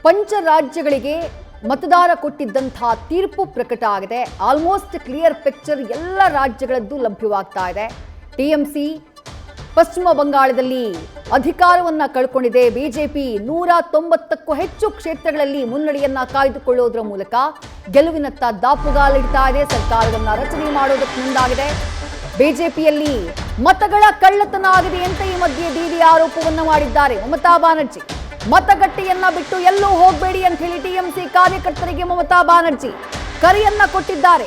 ಪಂಚ ರಾಜ್ಯಗಳಿಗೆ ಮತದಾರ ಕೊಟ್ಟಿದ್ದಂತಹ ತೀರ್ಪು ಪ್ರಕಟ ಆಗಿದೆ. ಆಲ್ಮೋಸ್ಟ್ ಕ್ಲಿಯರ್ ಪಿಕ್ಚರ್ ಎಲ್ಲ ರಾಜ್ಯಗಳದ್ದು ಲಭ್ಯವಾಗ್ತಾ ಇದೆ. ಟಿಎಂಸಿ ಪಶ್ಚಿಮ ಬಂಗಾಳದಲ್ಲಿ ಅಧಿಕಾರವನ್ನ ಕಳ್ಕೊಂಡಿದೆ. ಬಿಜೆಪಿ 190ಕ್ಕೂ ಹೆಚ್ಚು ಕ್ಷೇತ್ರಗಳಲ್ಲಿ ಮುನ್ನಡೆಯನ್ನ ಕಾಯ್ದುಕೊಳ್ಳೋದ್ರ ಮೂಲಕ ಗೆಲುವಿನತ್ತ ದಾಪುಗಾಲಿಡ್ತಾ ಇದೆ. ಸರ್ಕಾರವನ್ನ ರಚನೆ ಮಾಡೋದಕ್ಕೆ ಮುಂದಾಗಿದೆ. ಬಿಜೆಪಿಯಲ್ಲಿ ಮತಗಳ ಕಳ್ಳತನ ಆಗಿದೆ ಅಂತ ಈ ಮಧ್ಯೆ ಡಿಡಿ ಆರೋಪವನ್ನ ಮಾಡಿದ್ದಾರೆ ಮಮತಾ ಬ್ಯಾನರ್ಜಿ. ಮತಗಟ್ಟೆಯನ್ನ ಬಿಟ್ಟು ಎಲ್ಲೂ ಹೋಗಬೇಡಿ ಅಂತ ಹೇಳಿ ಟಿಎಂಸಿ ಕಾರ್ಯಕರ್ತರಿಗೆ ಮಮತಾ ಬ್ಯಾನರ್ಜಿ ಕರೆಯನ್ನ ಕೊಟ್ಟಿದ್ದಾರೆ.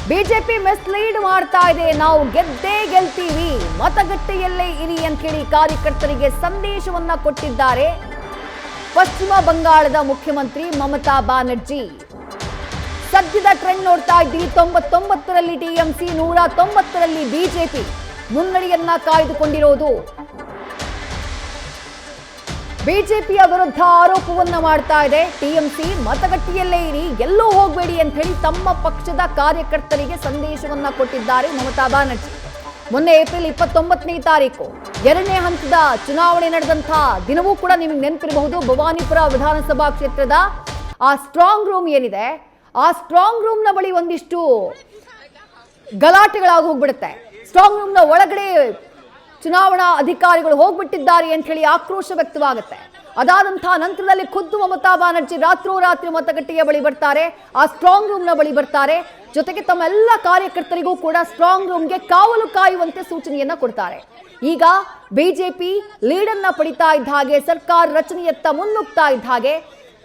ಬಿಜೆಪಿ ಮಿಸ್ಲೀಡ್ ಮಾಡ್ತಾ ಇದೆ, ನಾವು ಗೆದ್ದೇ ಗೆಲ್ತೀವಿ, ಮತಗಟ್ಟೆಯಲ್ಲೇ ಇರಿ ಅಂತ ಹೇಳಿ ಕಾರ್ಯಕರ್ತರಿಗೆ ಸಂದೇಶವನ್ನ ಕೊಟ್ಟಿದ್ದಾರೆ ಪಶ್ಚಿಮ ಬಂಗಾಳದ ಮುಖ್ಯಮಂತ್ರಿ ಮಮತಾ ಬ್ಯಾನರ್ಜಿ. ಸದ್ಯದ ಟ್ರೆಂಡ್ ನೋಡ್ತಾ ಇದ್ದೀವಿ. 99ರಲ್ಲಿ ಟಿಎಂಸಿ, 190ರಲ್ಲಿ ಬಿಜೆಪಿ ಮುನ್ನಡೆಯನ್ನ ಕಾಯ್ದುಕೊಂಡಿರೋದು. ಬಿಜೆಪಿಯ ವಿರುದ್ಧ ಆರೋಪವನ್ನ ಮಾಡ್ತಾ ಇದೆ ಟಿಎಂಸಿ. ಮತಗಟ್ಟೆಯಲ್ಲೇ ಇರಿ, ಎಲ್ಲೂ ಹೋಗಬೇಡಿ ಅಂತ ಹೇಳಿ ತಮ್ಮ ಪಕ್ಷದ ಕಾರ್ಯಕರ್ತರಿಗೆ ಸಂದೇಶವನ್ನ ಕೊಟ್ಟಿದ್ದಾರೆ ಮಮತಾ ಬ್ಯಾನರ್ಜಿ. ಮೊನ್ನೆ ಏಪ್ರಿಲ್ 29ನೇ ತಾರೀಕು 2ನೇ ಹಂತದ ಚುನಾವಣೆ ನಡೆದಂತಹ ದಿನವೂ ಕೂಡ ನಿಮಗೆ ನೆನಪಿರಬಹುದು. ಭವಾನಿಪುರ ವಿಧಾನಸಭಾ ಕ್ಷೇತ್ರದ ಆ ಸ್ಟ್ರಾಂಗ್ ರೂಮ್ ಏನಿದೆ, ಆ ಸ್ಟ್ರಾಂಗ್ ರೂಮ್ನ ಬಳಿ ಒಂದಿಷ್ಟು ಗಲಾಟೆಗಳಾಗಿ ಹೋಗ್ಬಿಡುತ್ತೆ. ಸ್ಟ್ರಾಂಗ್ ರೂಮ್ನ ಒಳಗಡೆ ಚುನಾವಣಾ ಅಧಿಕಾರಿಗಳು ಹೋಗ್ಬಿಟ್ಟಿದ್ದಾರೆ ಅಂತ ಹೇಳಿ ಆಕ್ರೋಶ ವ್ಯಕ್ತವಾಗುತ್ತೆ. ಅದಾದಂತಹ ನಂತರದಲ್ಲಿ ಖುದ್ದು ಮಮತಾ ಬ್ಯಾನರ್ಜಿ ರಾತ್ರೋರಾತ್ರಿ ಮತಗಟ್ಟೆಯ ಬಳಿ ಬರ್ತಾರೆ, ಆ ಸ್ಟ್ರಾಂಗ್ ರೂಮ್ನ ಬಳಿ ಬರ್ತಾರೆ. ಜೊತೆಗೆ ತಮ್ಮ ಎಲ್ಲ ಕಾರ್ಯಕರ್ತರಿಗೂ ಕೂಡ ಸ್ಟ್ರಾಂಗ್ ರೂಮ್ಗೆ ಕಾವಲು ಕಾಯುವಂತೆ ಸೂಚನೆಯನ್ನ ಕೊಡ್ತಾರೆ. ಈಗ ಬಿಜೆಪಿ ಲೀಡನ್ನ ಪಡಿತಾ ಇದ್ದ ಹಾಗೆ, ಸರ್ಕಾರ ರಚನೆಯತ್ತ ಮುನ್ನುಗ್ತಾ ಇದ್ದ ಹಾಗೆ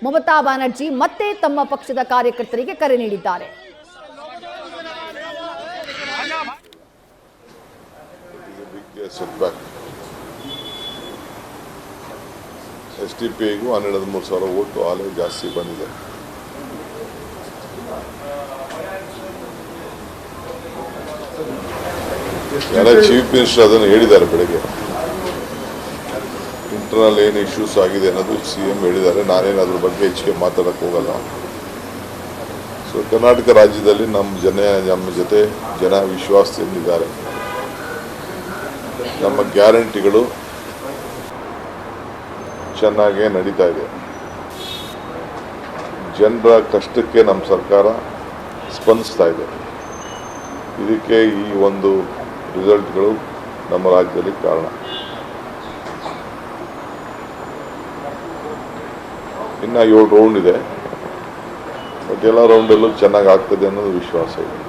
ಮಮತಾ ಬ್ಯಾನರ್ಜಿ ಮತ್ತೆ ತಮ್ಮ ಪಕ್ಷದ ಕಾರ್ಯಕರ್ತರಿಗೆ ಕರೆ ನೀಡಿದ್ದಾರೆ. SDPಗೂ 12,000 ಓಟು ಆಲೇ ಜಾಸ್ತಿ ಬಂದಿದೆ. ಎಲ್ಲ ಚೀಫ್ ಮಿನಿಸ್ಟರ್ ಅದನ್ನು ಹೇಳಿದ್ದಾರೆ ಬೆಳಗ್ಗೆ. ಇಂಟರ್ನಲ್ ಏನು ಇಶ್ಯೂಸ್ ಆಗಿದೆ ಅನ್ನೋದು CM ಹೇಳಿದ್ದಾರೆ. ನಾನೇನು ಅದ್ರ ಬಗ್ಗೆ ಹೆಚ್ಚಿಗೆ ಮಾತಾಡಕ್ಕೆ ಹೋಗಲ್ಲ. ಸೊ ಕರ್ನಾಟಕ ರಾಜ್ಯದಲ್ಲಿ ನಮ್ಮ ಜೊತೆ ಜನ ವಿಶ್ವಾಸದಿಂದಿದ್ದಾರೆ. ನಮ್ಮ ಗ್ಯಾರಂಟಿಗಳು ಚೆನ್ನಾಗೇ ನಡೀತಾ ಇದೆ. ಜನರ ಕಷ್ಟಕ್ಕೆ ನಮ್ಮ ಸರ್ಕಾರ ಸ್ಪಂದಿಸ್ತಾ ಇದೆ. ಇದಕ್ಕೆ ಈ ಒಂದು ರಿಸಲ್ಟ್ಗಳು ನಮ್ಮ ರಾಜ್ಯದಲ್ಲಿ ಕಾರಣ. ಇನ್ನು 7 ರೌಂಡ್ ಇದೆ, ಬಟ್ ಎಲ್ಲ ರೌಂಡಲ್ಲೂ ಚೆನ್ನಾಗಿ ಆಗ್ತದೆ ಅನ್ನೋದು ವಿಶ್ವಾಸ ಇದೆ.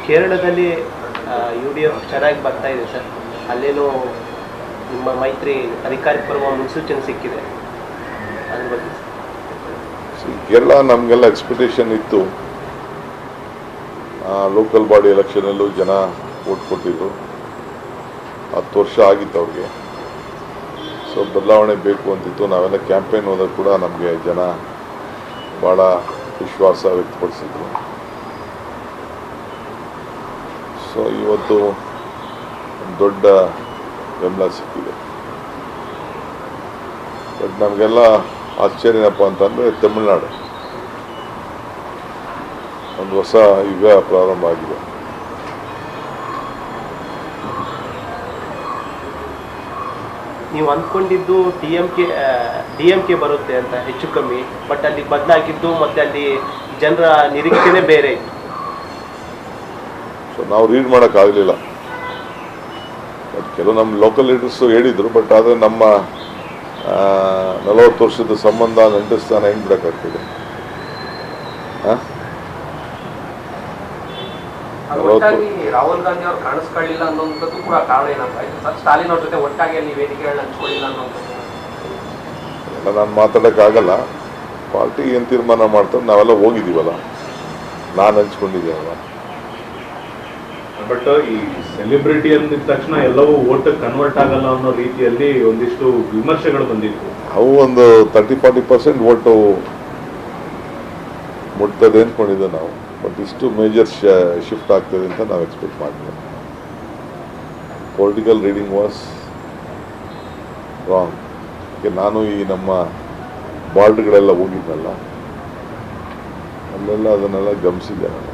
ಕೇರಳದಲ್ಲಿ UDF ಚೆನ್ನಾಗಿ ಬರ್ತಾ ಇದೆ ಸರ್. ಅಲ್ಲೇನೋ ನಿಮ್ಮ ಮೈತ್ರಿ ಅಧಿಕಾರಕ್ಕೆ ಬರುವ ಮುನ್ಸೂಚನೆ ಸಿಕ್ಕಿದೆ, ಅದ್ರ ಬಗ್ಗೆ ಕೇರಳ ನಮಗೆಲ್ಲ ಎಕ್ಸ್ಪೆಕ್ಟೇಷನ್ ಇತ್ತು. ಲೋಕಲ್ ಬಾಡಿ ಎಲೆಕ್ಷನಲ್ಲೂ ಜನ ವೋಟ್ ಕೊಟ್ಟಿದ್ರು. 10 ವರ್ಷ ಆಗಿತ್ತು ಅವ್ರಿಗೆ. ಸೊ ಬದಲಾವಣೆ ಬೇಕು ಅಂತಿತ್ತು. ನಾವೆಲ್ಲ ಕ್ಯಾಂಪೇನ್ ಹೋದಾಗ ಕೂಡ ನಮಗೆ ಜನ ಭಾಳ ವಿಶ್ವಾಸ ವ್ಯಕ್ತಪಡಿಸಿದ್ರು. ಸೊ ಇವತ್ತು ದೊಡ್ಡ ಬೆಂಬಲ ಸಿಕ್ಕಿದೆ. ಬಟ್ ನಮಗೆಲ್ಲ ಆಶ್ಚರ್ಯನಪ್ಪ ಅಂತಂದರೆ ತಮಿಳುನಾಡು ಒಂದು ಹೊಸ ಯುಗ ಪ್ರಾರಂಭ ಆಗಿದೆ. ನೀವು ಅಂದ್ಕೊಂಡಿದ್ದು DMK ಬರುತ್ತೆ ಅಂತ ಹೆಚ್ಚು ಕಮ್ಮಿ, ಬಟ್ ಅಲ್ಲಿ ಬದಲಾಗಿದ್ದು ಮತ್ತೆ ಅಲ್ಲಿ ಜನರ ನಿರೀಕ್ಷೆನೇ ಬೇರೆ ಇತ್ತು. ಸೊ ನಾವು ರೀಡ್ ಮಾಡೋಕ್ಕಾಗಲಿಲ್ಲ. ಕೆಲವು ನಮ್ಮ ಲೋಕಲ್ ಲೀಡರ್ಸು ಹೇಳಿದರು, ಬಟ್ ಆದರೆ ನಮ್ಮ 40 ವರ್ಷದ ಸಂಬಂಧ ನೆಂಟಸ್ಥಾನ ಹೆಂಗೆ ಬಿಡೋಕ್ಕಾಗ್ತದೆ? ರಾಹುಲ್ ಗಾಂಧಿ ಅವರು ಕಾಣಿಸ್ಕೊಳ್ಳಿಲ್ಲ ಅನ್ನೋದು ಕೂಡ ಕಾರಣ ಏನಂತ ಸ್ಟಾಲಿನ್ ಅವ್ರ ಜೊತೆ ಒಟ್ಟಾಗಿ ಅಲ್ಲಿ ವೇದಿಕೆಗಳನ್ನ ಹಂಚ್ಕೊಳ್ಳಿಲ್ಲ ಅನ್ನೋದು ನಾನು ಮಾತಾಡೋಕ್ಕಾಗಲ್ಲ. ಪಾರ್ಟಿ ಏನು ತೀರ್ಮಾನ ಮಾಡ್ತಾರೆ, ನಾವೆಲ್ಲ ಹೋಗಿದ್ದೀವಲ್ಲ, ನಾನು ಹಂಚ್ಕೊಂಡಿದ್ದೀನಲ್ಲ. ಬಟ್ ಈ ಸೆಲೆಬ್ರಿಟಿ ಅಂದಿದ ತಕ್ಷಣ ಎಲ್ಲವೂ ಓಟ್ ಕನ್ವರ್ಟ್ ಆಗಲ್ಲ ಅನ್ನೋ ರೀತಿಯಲ್ಲಿ ಒಂದಿಷ್ಟು ವಿಮರ್ಶೆಗಳು ಬಂದಿತ್ತು. ಅವು ಒಂದು 30-40% ಓಟು ಮುಟ್ತದೆ ಅಂದ್ಕೊಂಡಿದ್ದೆ ನಾವು. ಬಟ್ ಇಷ್ಟು ಮೇಜರ್ ಶಿಫ್ಟ್ ಆಗ್ತದೆ ಅಂತ ನಾವು ಎಕ್ಸ್ಪೆಕ್ಟ್ ಮಾಡಿದ್ವಿ. Political reading was wrong. ನಾನು ಈ ನಮ್ಮ ಬಾರ್ಡ್ಗಳೆಲ್ಲ ಹೋಗಿದ್ನಲ್ಲ, ಅಲ್ಲೆಲ್ಲ ಅದನ್ನೆಲ್ಲ ಗಮನಿಸಿದ್ದೆ ನಾನು.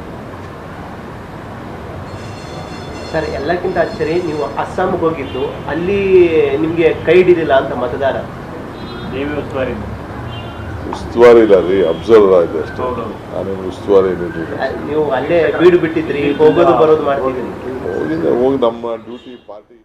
ಸರ್ ಎಲ್ಲಕ್ಕಿಂತ ಆಶ್ಚರ್ಯ ನೀವು ಅಸ್ಸಾಂಗೆ ಹೋಗಿದ್ದು ಅಲ್ಲಿ ನಿಮಗೆ ಕೈ ಹಿಡಿಲಿಲ್ಲ ಅಂತ ಮತದಾರ. ಉಸ್ತುವಾರಿ ಇಲ್ಲ ರೀ, ಅಬ್ಸರ್ವರ್ ಆಗಿದೆ ಅಷ್ಟೇ. ನಾನೇನು ಉಸ್ತುವಾರಿ ಏನಿರಲಿಲ್ಲ. ನೀವು ಅಲ್ಲೇ ಬೀಡು ಬಿಟ್ಟಿದ್ರಿ, ಹೋಗೋದು ಬರೋದು ಮಾಡ್ತಿದ್ರಿ. ಹೋಗಿ ನಮ್ಮ ಡ್ಯೂಟಿ ಪಾರ್ಟಿ